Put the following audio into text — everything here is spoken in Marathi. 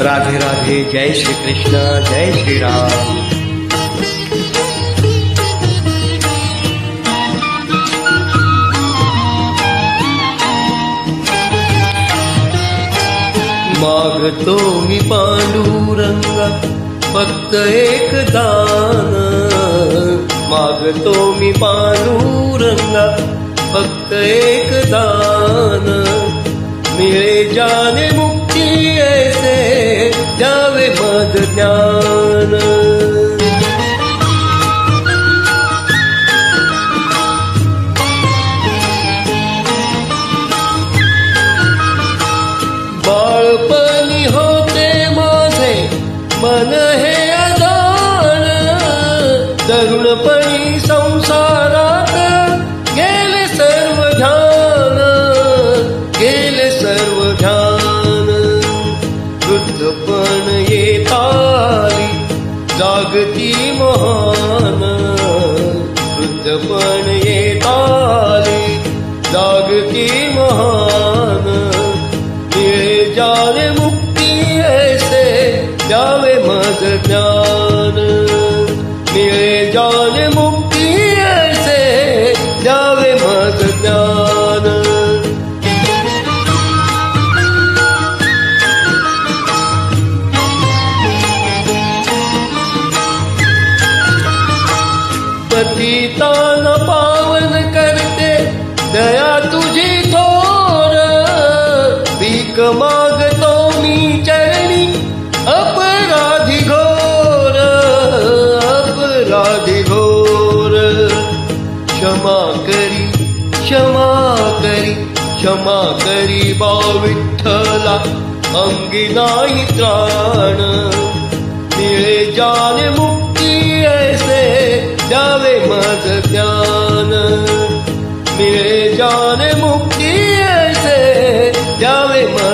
राधे राधे, जय श्री कृष्ण, जय श्री राम। मागतो मी पांडुरंगा फक्त एक दान, मागतो मी पांडुरंगा फक्त एक दान, मिळे जाने मुक्ती ऐसे द्यावे मद ज्ञान। बाळपणी होते माझे मन हे अजान, तरुणपणी संसारात गेले सर्व ध्यान, गेले सर्व ध्यान। वृद्धपण येताली जागती महान, वृद्धपण येताली जागती महान, मिळे जाने मुक्ती ऐसे द्यावे मद ज्ञान, मिळे जाने मुक्ती ऐसे द्यावे मद ज्ञान। पतिताना पावन करते दया तुझी थोर, भीक मागतो मी चरणी अपराधी घोर, अपराधी घोर। क्षमा करी, क्षमा करी, क्षमा करी बा विठ्ठला, अंगी नाही त्राण, मिळे जाने मुक्ती ऐसे द्यावे मद ज्ञान, मिळे जाने मुक्ती ऐसे द्यावे मद